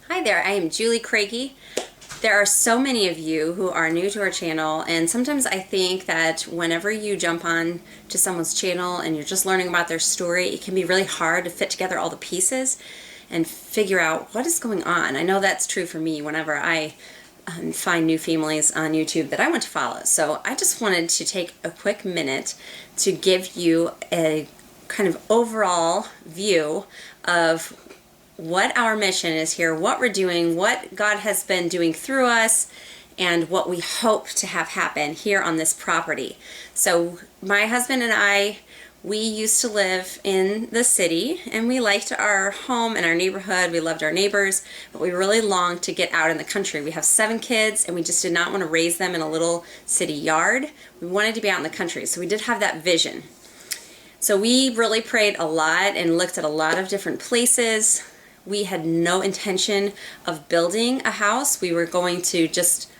Hi there, I am Julie kray-key. There are so many of you who are new to our channel, and sometimes I think that whenever you jump on to someone's channel and you're just learning about their story, it can be really hard to fit together all the pieces and figure out what is going on. I know that's true for me whenever I find new families on YouTube that I want to follow. So I just wanted to take a quick minute to give you a kind of overall view of what our mission is here, what we're doing, what God has been doing through us, and what we hope to have happen here on this property. So my husband and I, we used to live in the city, and we liked our home and our neighborhood. We loved our neighbors, but we really longed to get out in the country. We have 7 kids, and we just did not want to raise them in a little city yard. We wanted to be out in the country, so we did have that vision. So we really prayed a lot and looked at a lot of different places. We had no intention of building a house. We were going to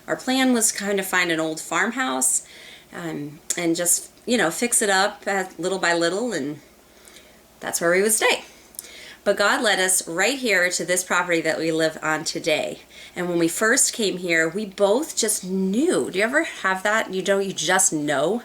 our plan was kind of find an old farmhouse and just, fix it up little by little, and that's where we would stay. But God led us right here to this property that we live on today. And when we first came here, we both just knew. Do you ever have that? You just know?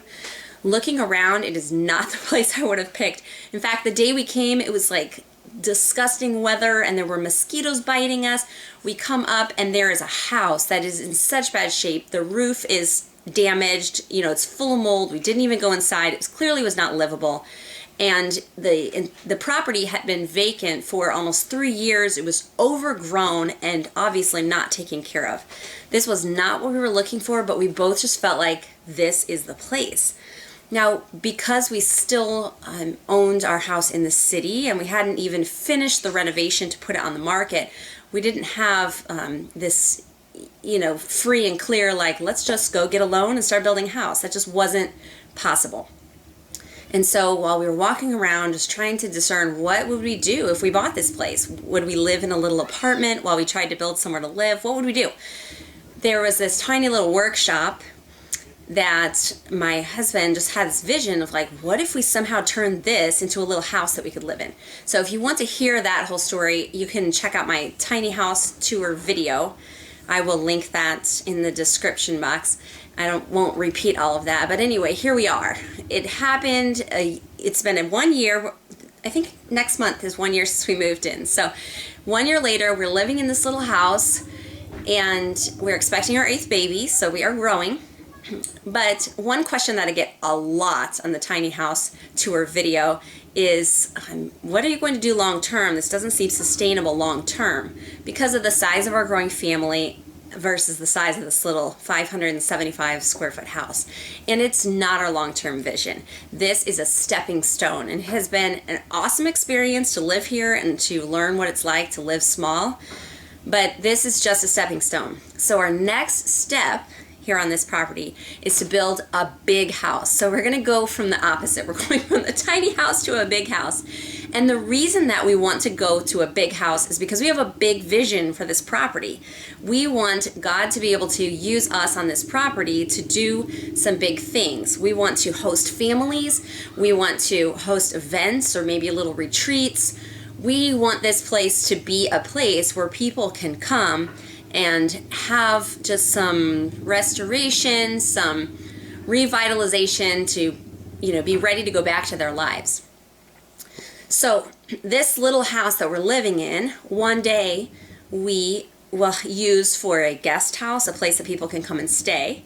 Looking around, it is not the place I would have picked. In fact, the day we came, it was like disgusting weather and there were mosquitoes biting us. We come up and there is a house that is in such bad shape. The roof is damaged, it's full of mold. We didn't even go inside. It clearly was not livable. And the property had been vacant for almost 3 years. It was overgrown and obviously not taken care of. This was not what we were looking for, but we both just felt like this is the place. Now, because we still owned our house in the city and we hadn't even finished the renovation to put it on the market, we didn't have this, free and clear, like, let's just go get a loan and start building a house. That just wasn't possible. And so while we were walking around just trying to discern what would we do if we bought this place, would we live in a little apartment while we tried to build somewhere to live? What would we do? There was this tiny little workshop that my husband just had this vision of, like, what if we somehow turned this into a little house that we could live in? So if you want to hear that whole story, you can check out my tiny house tour video. I will link that in the description box. Won't repeat all of that, but anyway, here we are. It happened, it's been 1 year, I think next month is 1 year since we moved in. So 1 year later, we're living in this little house and we're expecting our 8th baby, so we are growing. But one question that I get a lot on the tiny house tour video is, what are you going to do long term? This doesn't seem sustainable long term because of the size of our growing family versus the size of this little 575 square foot house. And it's not our long-term vision. This is a stepping stone, and it has been an awesome experience to live here and to learn what it's like to live small. But this is just a stepping stone. So our next step here on this property is to build a big house. So we're going to go from the opposite. We're going from the tiny house to a big house. And the reason that we want to go to a big house is because we have a big vision for this property. We want God to be able to use us on this property to do some big things. We want to host families. We want to host events or maybe little retreats. We want this place to be a place where people can come and have just some restoration, some revitalization to, be ready to go back to their lives. So this little house that we're living in, one day we will use for a guest house, a place that people can come and stay.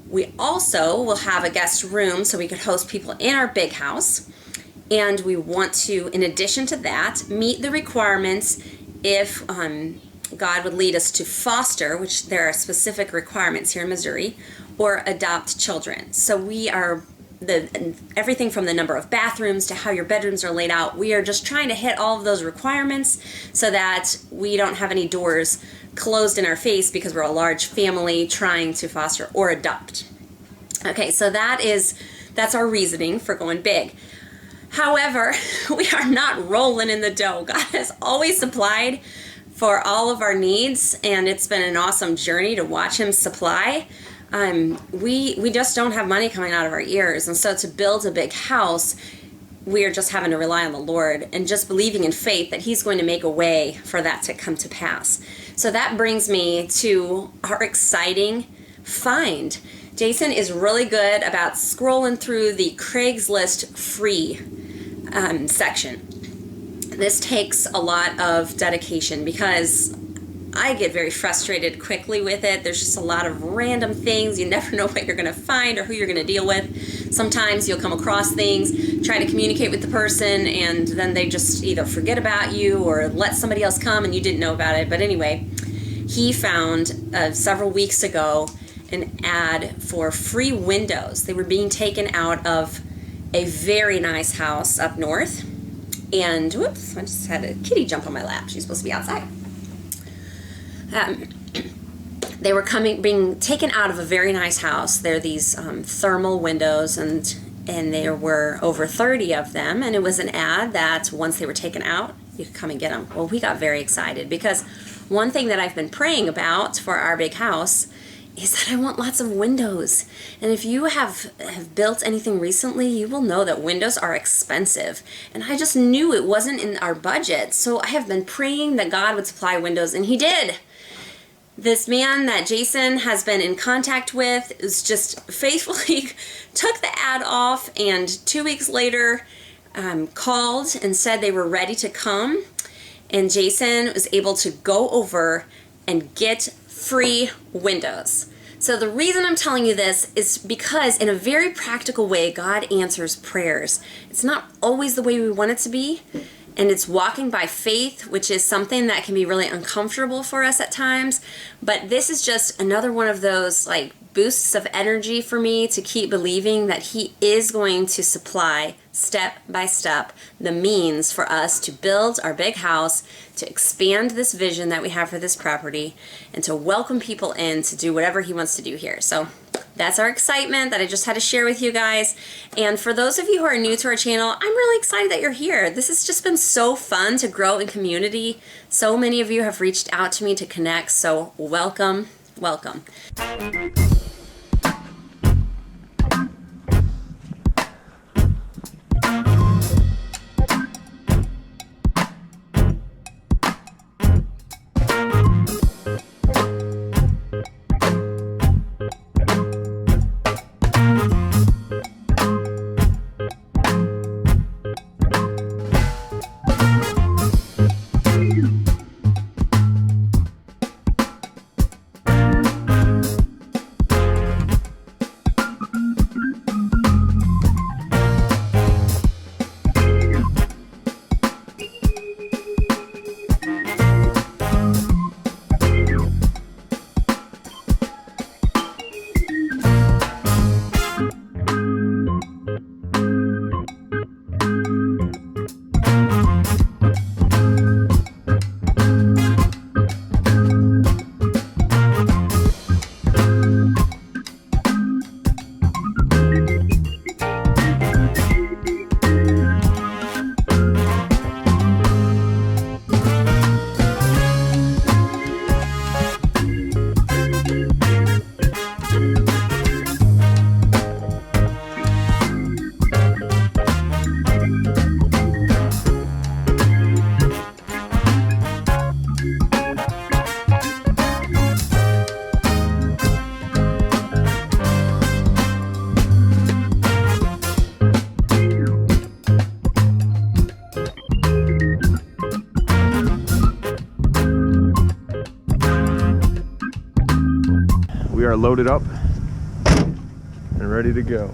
We also will have a guest room so we could host people in our big house. And we want to, in addition to that, meet the requirements if God would lead us to foster, which there are specific requirements here in Missouri, or adopt children. So we are everything from the number of bathrooms to how your bedrooms are laid out. We are just trying to hit all of those requirements so that we don't have any doors closed in our face because we're a large family trying to foster or adopt. Okay, so that's our reasoning for going big. However, we are not rolling in the dough. God has always supplied for all of our needs, and it's been an awesome journey to watch Him supply. We just don't have money coming out of our ears, and so to build a big house, we are just having to rely on the Lord and just believing in faith that He's going to make a way for that to come to pass. So that brings me to our exciting find. Jason is really good about scrolling through the Craigslist free section. This takes a lot of dedication because I get very frustrated quickly with it. There's just a lot of random things. You never know what you're going to find or who you're going to deal with. Sometimes you'll come across things, try to communicate with the person, and then they just either forget about you or let somebody else come and you didn't know about it. But anyway, he found several weeks ago an ad for free windows. They were being taken out of a very nice house up north. And whoops, I just had a kitty jump on my lap. She's supposed to be outside. They were being taken out of a very nice house. They're these thermal windows, and there were over 30 of them. And it was an ad that once they were taken out, you could come and get them. Well, we got very excited because one thing that I've been praying about for our big house is that I want lots of windows. And if you have built anything recently, you will know that windows are expensive. And I just knew it wasn't in our budget. So I have been praying that God would supply windows, and He did. This man that Jason has been in contact with is just faithfully took the ad off, and 2 weeks later called and said they were ready to come. And Jason was able to go over and get free windows. So the reason I'm telling you this is because in a very practical way, God answers prayers. It's not always the way we want it to be. And it's walking by faith, which is something that can be really uncomfortable for us at times. But this is just another one of those like boosts of energy for me to keep believing that He is going to supply step by step the means for us to build our big house, to expand this vision that we have for this property, and to welcome people in to do whatever He wants to do here. So that's our excitement that I just had to share with you guys. And for those of you who are new to our channel, I'm really excited that you're here. This has just been so fun to grow in community. So many of you have reached out to me to connect, so welcome, welcome. We are loaded up and ready to go.